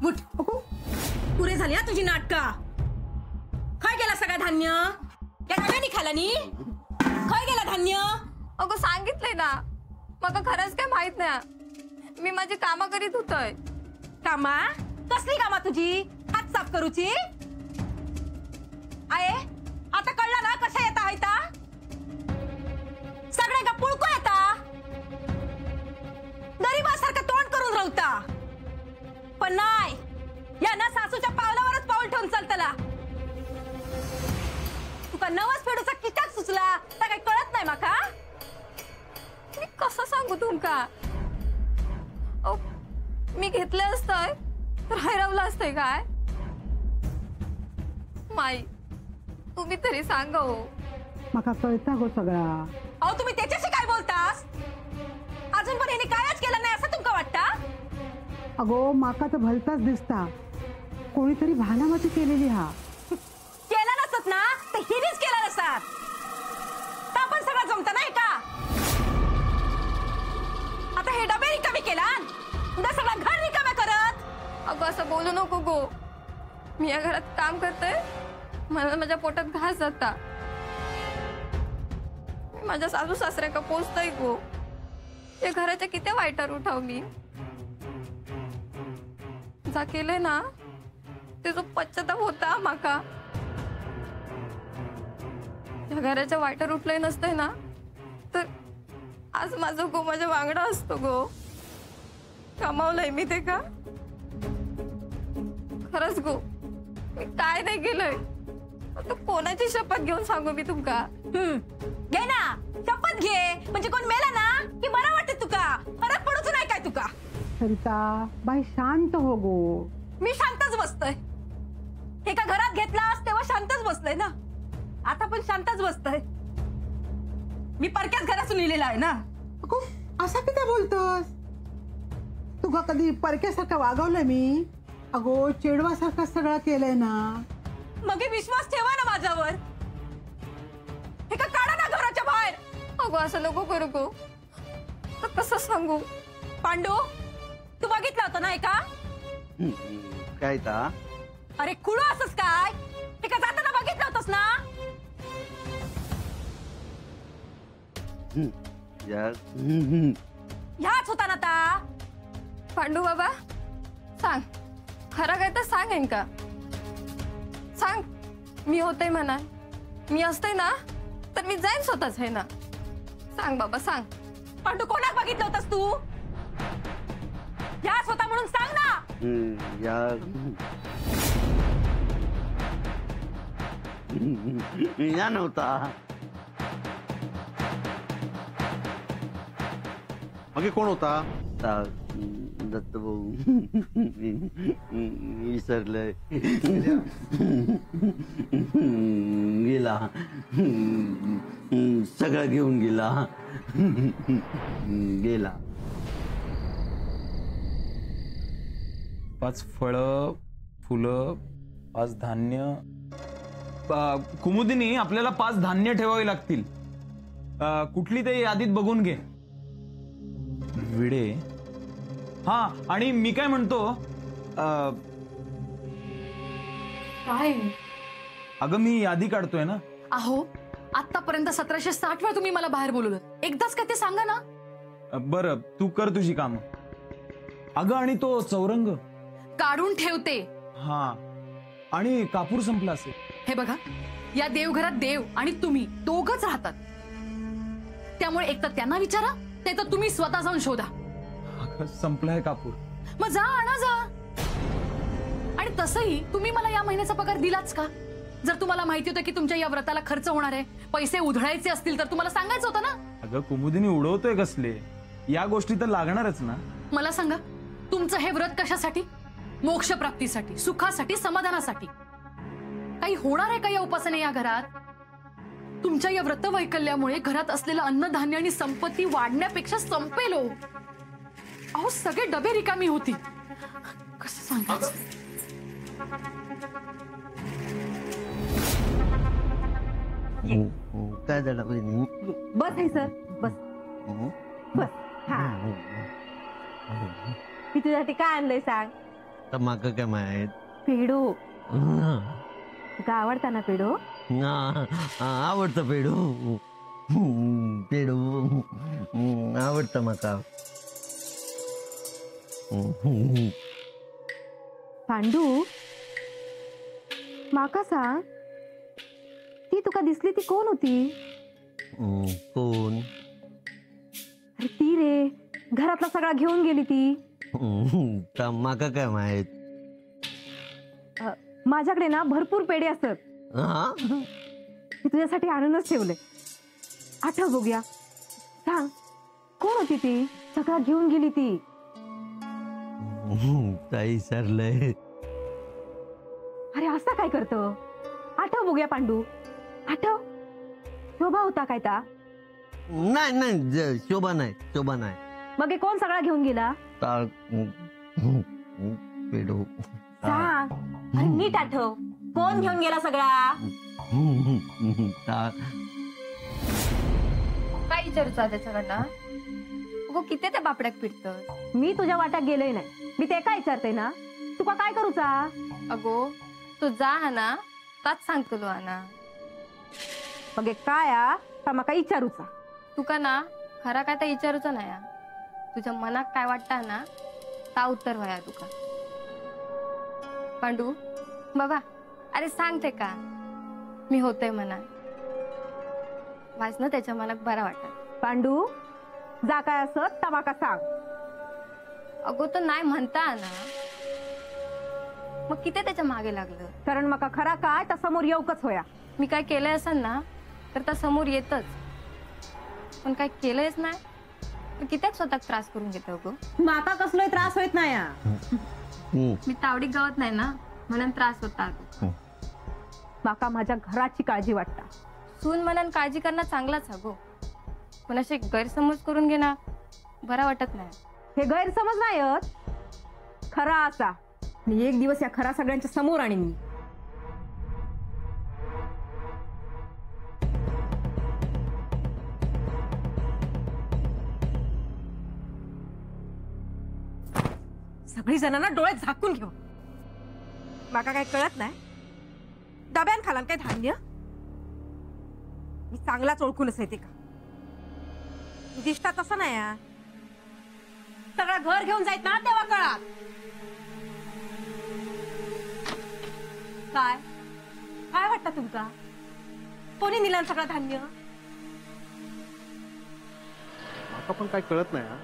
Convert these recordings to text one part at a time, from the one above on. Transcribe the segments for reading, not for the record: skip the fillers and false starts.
उठ. पुरे झाली तुझी नाटका. काय गेला सगळं धान्य? या डब्यानी खाला नी? काय गेला धान्य? अगं सांगितलंय ना, मग खरंच काय माहित नाही. मी माझी कामं करीत होतोय. कामा? कसली कामा तुझी? हात साफ करूची? आहे आता कळलं ना कशा येता हैता? सगळे का पुळको येता? गरीबासारखं तोंड करून राहता. पण नाही, या ना सासूच्या पावलावरच पाऊल ठेवून चालतला. तुका नवस फेडूचा किटाक सुचला तर काही कळत नाही माका? मी कसं सांगू तुमका? मी घेतलं असतंय तर हरवलं असतंय काय? माई तुम्ही तरी सांगा हो. माका कळता गो सगळा. अहो तुम्ही त्याच्याशी काय बोलतास? अजून पण हिने कायच केलं नाही असं तुमका वाटता? अगो माका तर भलताच दिसता. कोणीतरी भानामती केलेली हा. केला नसत ना तर हिनेच केला नसतात. तर आपण सगळं जमतं नाही का? आता हे डबे रिकामे केला, उद्या सगळं घर रिकामे करत. अगं असं बोलू नको गो. मी या घरात काम करते, मला माझ्या पोटात घास जाता. माझ्या सासू सासऱ्याका पोचतय गो. या घराच्या किती वाईटावर उठाव मी. जा केलंय ना ते जो पश्चाताप होता माका. या घराच्या वाईटावर उठलंय नसतंय ना तर आज माझं गो माझ्या वांगडा असतो गो. कमावलंय मी ते का? खरंच गो मी काय नाही केलंय. आता कोणाची शपथ घेऊन सांगू मी तुमका? घे ना शपथ घे. म्हणजे कोण मेला ना की बरं वाटते तुका? फरक पडूच नाही काय तुका? सरिता बाई शांत हो गो. मी शांतच बसतोय. एका घरात घेतलास तेव्हा शांतच बसलोय ना, आता पण शांतच बसतोय. मी परक्याच घरातून लिहिलेला आहे ना. अगो असा किती बोलतोस? तुका कधी परक्यासारखं वागवलंय मी? अगो चेडवासारखं सगळं केलंय ना. मग विश्वास ठेवा ना माझ्यावर. हे का काढा ना घराच्या बाहेर. अगो असं नको करू गो. तर कसं सांगू? पांडू तू बघितलं होतं ना एका? काय ता? अरे कुळू असंच काय? एका जाताना बघितलं होतंस ना? ह्याच होता ना ता. पांडू बाबा सांग, खरं काय तर सांग. आहे का सांग. मी होते म्हणा, मी असते ना तर मी जाईन स्वतःच आहे ना. सांग बाबा सांग. पांडू कोणाक बघितलं होतंस तू? ह्याच होता म्हणून सांग ना. या नव्हता. मग कोण होता? दत्तभाऊ. विसरलंय. गेला, सगळं घेऊन गेला. गेला. 5 फळं, फुलं, 5 धान्य. कुमुदिनी आपल्याला 5 धान्य ठेवावे लागतील. कुठली तरी यादीत बघून घे. विडे. हा आणि मी काय म्हणतो, काय? अगं मी यादी काढतोय ना. अहो आतापर्यंत 1760 वेळा तुम्ही मला बाहेर बोलवलं. एकदाच काय ते सांगा ना. बरं तू कर तुझी काम. अगं आणि तो चौरंग काढून ठेवते. हा आणि कापूर संपला असेल. हे बघा, या देवघरात देव आणि तुम्ही दोघच राहतात. त्यामुळे एक तर त्यांना विचारा, ते तर तुम्ही स्वतः जाऊन शोधा. संपलाय कापूर. मग जा आणा जा. आणि तसंही तुम्ही मला या महिन्याचा पगार दिलाच का? जर तुम्हाला माहिती होतं की तुमच्या या व्रताला खर्च होणार आहे, पैसे उधळायचे असतील तर तुम्हाला सांगायचं होतं ना. अगं कुमुदिनी उडवतोय कसले? या गोष्टी तर लागणारच ना. मला सांगा, तुमचं हे व्रत कशासाठी? मोक्ष प्राप्तीसाठी, सुखासाठी, समाधानासाठी. काही होणार आहे का या उपासने या घरात? तुमच्या या व्रत वैकल्यामुळे घरात असलेलं अन्नधान्य आणि संपत्ती वाढण्यापेक्षा संपेल. अहो सगळे डबे रिकामी होती. कसं सांगायचं? काय झालं बहिणी? बस आहे सर, बस बस. हा मी तुझ्यासाठी काय आणलंय सांग? तर माका काय माहित. पेढो हा. तुका आवडता ना पेढो? आवडतं पेढू. पेढू आवडतं माका. पांडू माका सांग, ती तुका दिसली ती कोण होती? कोण? अरे ती रे, घरातला सगळा घेऊन गेली ती. तर माका काय माहित. माझ्याकडे ना भरपूर पेढे असत, हा मी तुझ्यासाठी आणूनच ठेवले. आठव बघूया, सांग कोण होती ती? सगळा घेऊन गेली ती. ताई सरलंय. अरे असा काय करतो? आठव बघूया पांडू, आठव. शोभा होता काय ता? नाही नाही, शोभा नाही, शोभा नाही. मग हे कोण सगळा घेऊन गेला? पेढू. सांग, अरे नीट आठव, कोण घेऊन गेला सगळा? काय विचारूचा त्याच्याकडनं? अगो किती त्या बापड्याक पिटत? मी तुझ्या वाट्यात गेलोय नाही, मी ते काय विचारते ना. तुका काय करूचा? अगो तू जा हा ना, ताच सांगतो हा ना. मग हे काय आ का माका विचारूचा? तुका ना खरा काय तर विचारूचा नाही हा. तुझ्या मनात काय वाटता ना ता उत्तर व्हाया तुका. पांडू बाबा, अरे सांगते का मी होतय म्हणा. वाच ना त्याच्या मनात बरा वाटत. पांडू जा, काय असत ता माका सांग. अगो तो नाही म्हणता ना, मग किती त्याच्या मागे लागलं? कारण माका खरा काय तर समोर येऊकच होया. मी काय केलंय असेल ना तर त्या समोर येतच, पण काय केलंयच नाही तर कित्याक स्वतः त्रास करून घेतो गो. माका कसलोय त्रास होत नाही आ. मी तावडी गवत नाही ना म्हणून त्रास होता. माका माझ्या घराची काळजी वाटता. सून म्हणून काळजी करणं चांगलाच हा गो, पण असे गैरसमज करून घेणं बरा वाटत नाही. हे गैरसमज नाही आहेत, खरा असा. आणि एक दिवस या खरा सगळ्यांच्या समोर आणीन मी. सगळी जणांना डोळे झाकून घेऊ. माका काय कळत नाही, डब्यान खालान काय धान्य? मी चांगलाच ओळखूनच येते का दिसता तसं नाही यार. सगळं घर घेऊन जायत ना तेव्हा कळात. काय काय वाटतं तुमका? कोणी निलान सगळं धान्य? आता पण काय कळत नाही हा.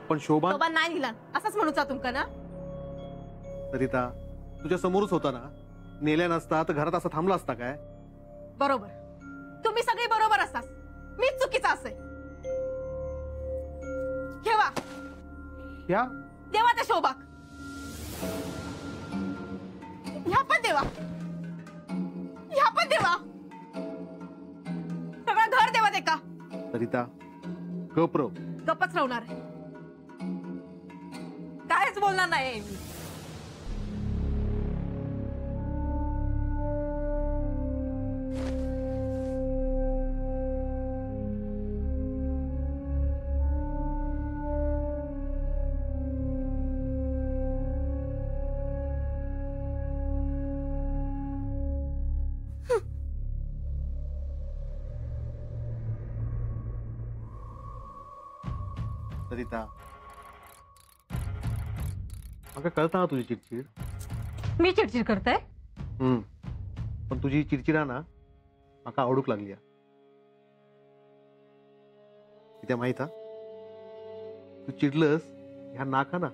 पण शोभा बाबा नाही निलान असंच म्हणूचा तुमका ना. सरिता तुझ्या समोरच होता ना, नेल्या नसता तर घरात असं थांबला असता काय? बरोबर, तुम्ही सगळे बरोबर असतास, मीच चुकीचा असे. ठेवा या देवा त्या शोभाक, ह्या पण देवा, ह्या पण देवा, सगळं घर देवा दे का. सरिता गप्र. गप्पच राहणार आहे, कायच बोलणार नाही मी. सरिता मला कळतं ना तुझी चिडचिड. मी चिडचिड करते? पण तुझी चिडचिडा ना माका आवडूक लागली. त्या माहित हा, तू चिडलंस ह्या नाका ना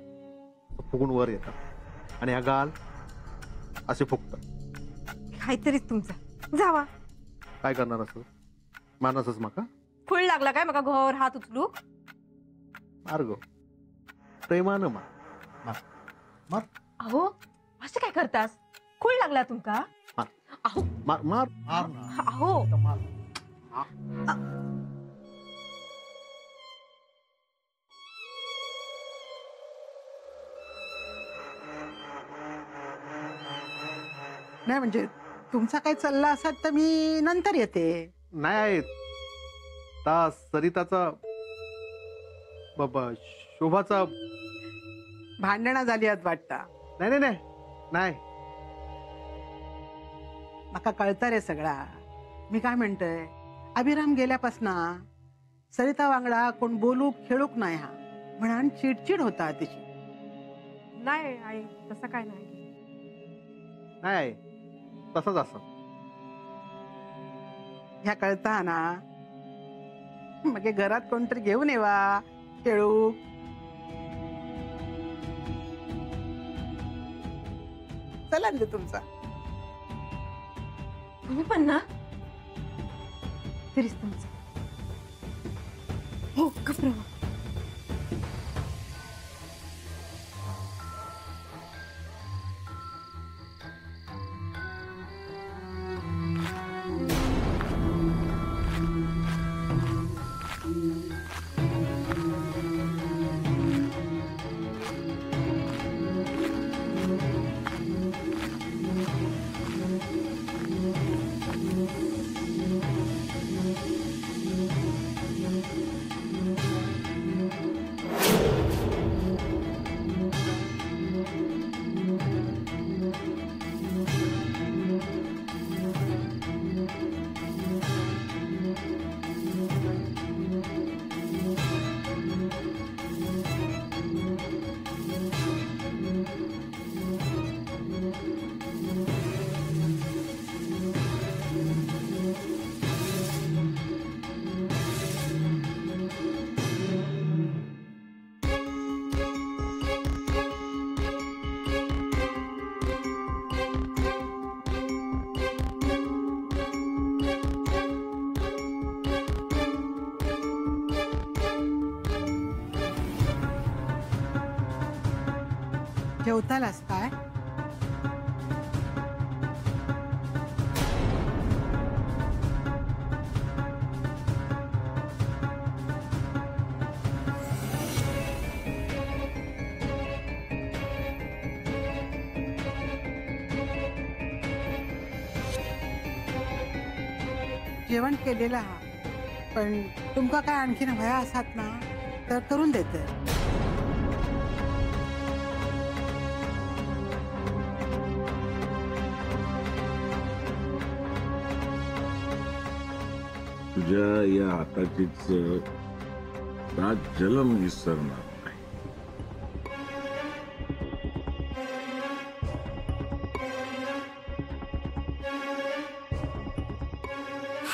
फुगून वर येतात आणि ह्या गाल असे फुगतात. काहीतरीच तुमचं. जावा. काय करणार असं? मानसच माका फुल लागला काय मका घोर हात उचलू? मार्ग प्रेमानं मार. अहो असं काय करतास? खूळ लागला तुमका? अहो मार मार मार ना. अहो नाही म्हणजे तुमचा काय चालला असाल तर मी नंतर येते. नाही आहेत ता सरिताचा बाबा शोभाचा भांडणं झाली आहेत वाटता. नाही नाही नाही नाही. माका कळता रे सगळा. मी काय म्हणतोय, अभिराम गेल्यापासना सरिता वांगडा कोण बोलूक खेळूक नाही हा म्हणान चिडचिड होता तिची. नाही आई, तसं काय नाही. नाही आहे तसंच असं. ह्या कळता ना. मग घरात कोणतरी घेऊन येवा खेळू. चला ना तुमचा. तुम्ही पण ना तरीच तुमचं. हो गप्प राहा. जेवतालास काय? जेवण केलेलं हा, पण तुमका काय आणखीन भया असात ना तर करून देते. तुझ्या या हाताची चव रात जलम विसरणार नाही.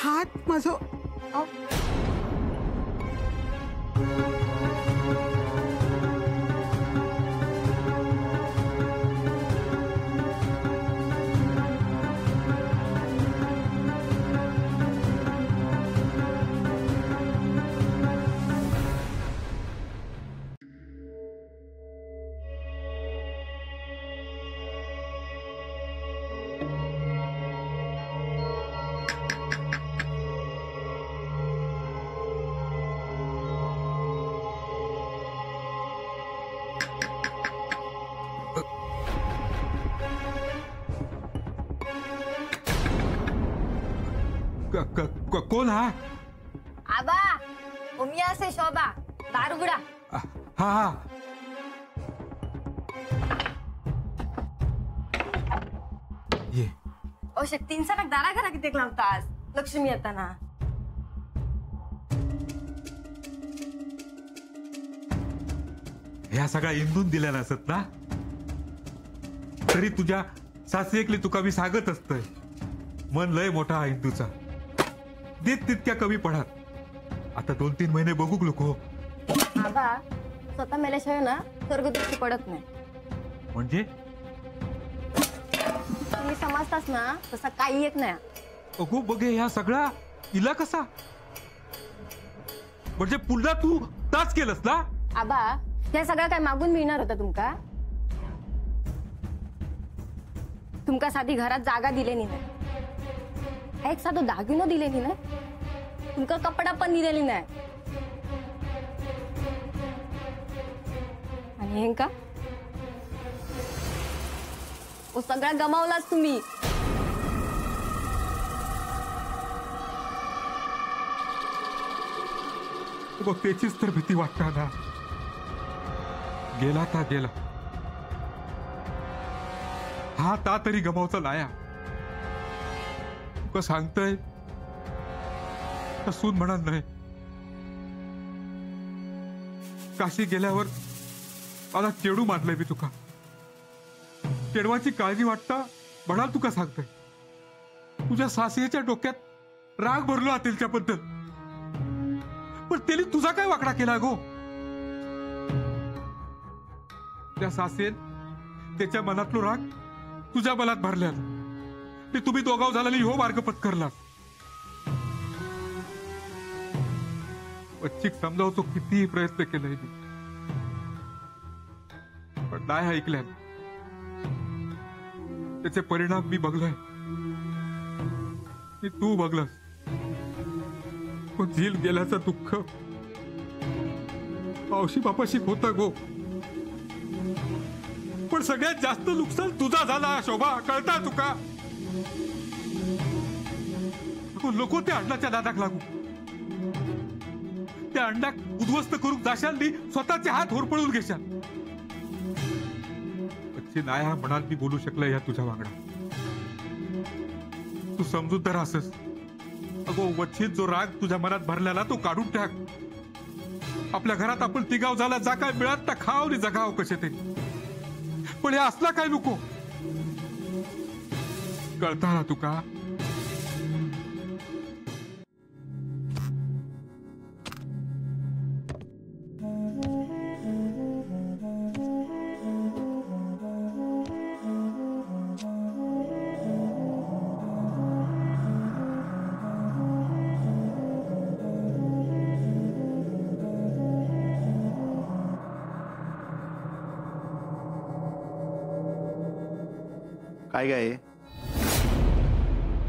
हात माझो कोण हा? आबा उमिया से शोभा दारुगुडा. हा हा ये. ओ शक्तींचा ना दारा घरा किती लावतास लक्ष्मी येताना. ह्या सगळ्या इंदून दिल्या नसत ना तरी तुझ्या सासरेकली तुका मी सांगत असतय. मन लय मोठा हा इंदूचा. देत तितक्या कमी पडत. आता 2-3 महिने बघूक लोक. आबा स्वतः मेल्याशिवाय ना स्वर्गदृष्टी पडत नाही. म्हणजे तुम्ही समजतास ना तसा काही एक नाही. अगो बघे ह्या सगळा इला कसा म्हणजे पुन्हा तू ताच केलंस ना. आबा या सगळं काय मागून मिळणार होता तुमका. तुमका साधी घरात जागा दिलेली नाही. एक साधो दागिनो दिलेली नाही. तुमका कपडा पण दिलेली नाही. आणि हे का सगळा गमावलाच तुम्ही. त्याचीच तर भीती वाटता ना. गेला तर गेला. हा ता तरी गमावचा नाया. तुका सांगतय सून म्हणत नाही. काशी गेल्यावर मला केडू मानलंय मी तुका. केडवाची काळजी वाटता म्हणाल तुका सांगतय. तुझ्या सासऱ्याच्या डोक्यात राग भरलो आतेलच्याबद्दल, पण त्याने तुझा काय वाकडा केला गो. त्या सासेन त्याच्या मनातलो राग तुझ्या मनात भरल्या. ते तुम्ही दोघाव झालेली हो मार्ग पत्करला. बच्चीक समजावतो कितीही प्रयत्न केलाय मी, पण नाही ऐकल्या. त्याचे परिणाम मी बघलोय, मी तू बघलास. पण झील गेल्याचं दुःख मावशी बापाशी होतं गो. पण सगळ्यात जास्त नुकसान तुझा झाला शोभा, कळता तुका. नको त्या अण्णाच्या दादाक लागू. त्या अण्णाक उद्ध्वस्त करून जाशाल नी स्वतःचे हात होरपळून घेशाल. अच्छी नाया म्हणाल मी बोलू शकलं या तुझ्या वांगडा. तू समजूतदार असस. अगो वच्छित जो राग तुझ्या मनात भरलेला तो काढून टाक. आपल्या घरात आपण तिगाव झाला, जा काय मिळत ना खाव आणि जगाव कसे ते. पण हे असला काय नको. कळता ना तुका. काय काय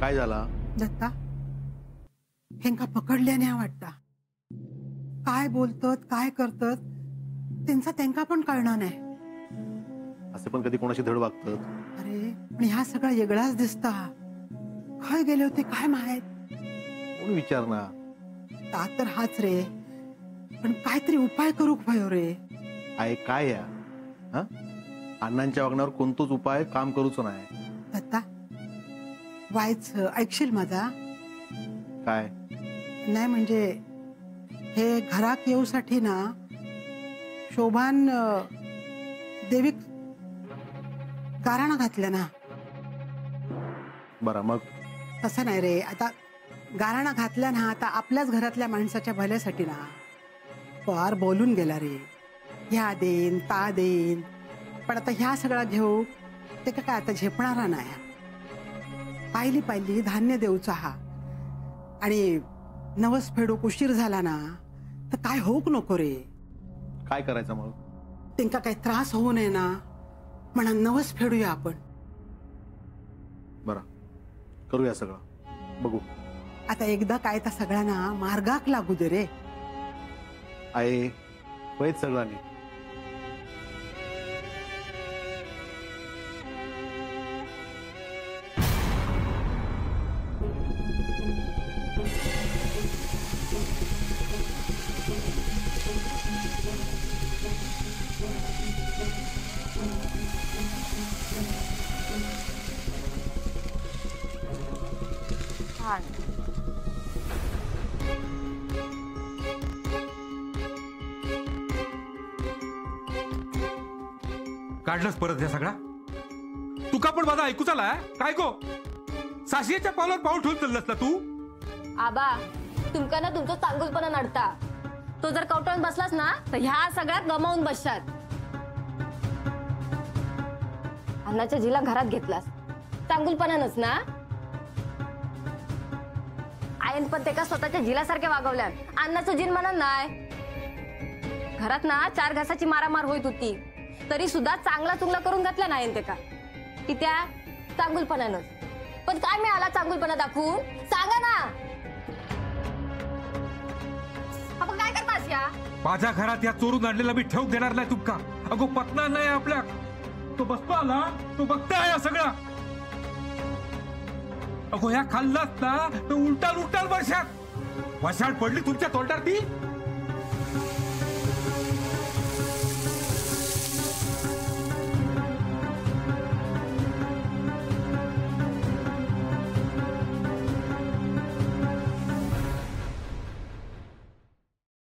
काय झाला दत्ता? हेंका पकडल्याने वाटता. काय बोलतात काय करतात त्यांचा त्यांका पण कळणार नाही. असे पण कधी कोणाशी धड वागतात. अरे पण ह्या सगळा वेगळाच दिसता. काय गेले होते काय माहित. कोण विचार ना. ता तर हाच रे, पण काहीतरी उपाय करू भयो रे. आहे काय या हा? अण्णांच्या वागण्यावर कोणतोच उपाय काम करूच नाही. दत्ता व्हायचं ऐकशील माझा. काय नाही म्हणजे हे घरात येऊसाठी ना शोभान देवीक गाराणा घातल्या ना. बरं मग तसं नाही रे. आता गाराणा घातल्या ना, आता आपल्याच घरातल्या माणसाच्या भल्यासाठी ना. फार बोलून गेला रे. ह्या देईन ता देईन, पण आता ह्या सगळा घेऊ ते काय आता झेपणारा नाही. पाहिली धान्य देऊचा हा. आणि नवस फेडूक उशीर झाला ना तर काय होऊक नको रे. काय करायचं मग. त्यांना काही त्रास होऊ नये ना म्हणून नवस फेडूया आपण. बरं करूया सगळं बघू. आता एकदा काय तर सगळ्यांना मार्गाक लागू दे रे. आहे वैत सगळ्यांनी. काढलंच परत या सगळा. तुका पण माझा ऐकूच आला काय गो. साशियाच्या पावलावर पाऊल ठेवून चाललास ना तू. आबा तुमका ना तुमचं चांगुलपणा नडता. तो जर कवटाळून बसलास ना तर ह्या सगळ्यात गमावून बसशात. अन्नाच्या जिला घरात घेतलास चांगुलपणानच ना. आयन पण ते का स्वतःच्या जिलासारखे वागवल्यात. अन्नाचं जिन म्हणत नाही. घरात ना 4 घासाची मारामार होत होती तरी सुद्धा चांगला चुंगला करून घातला नाही ते का. की त्या चांगुलपणानच. पण काय मिळाला चांगुलपणा दाखवून सांगा ना. आपण काय करतास या. माझ्या घरात या चोरून आणलेला मी ठेवून देणार नाही तुमका. अगो पत्ना नाही आपल्या. तो बसतो आला तो बघताय या सगळा. अगो ह्या खाल्लाच ना तर उलटाल वर्षात वशाळ पडली तुमच्या तोंडात ती.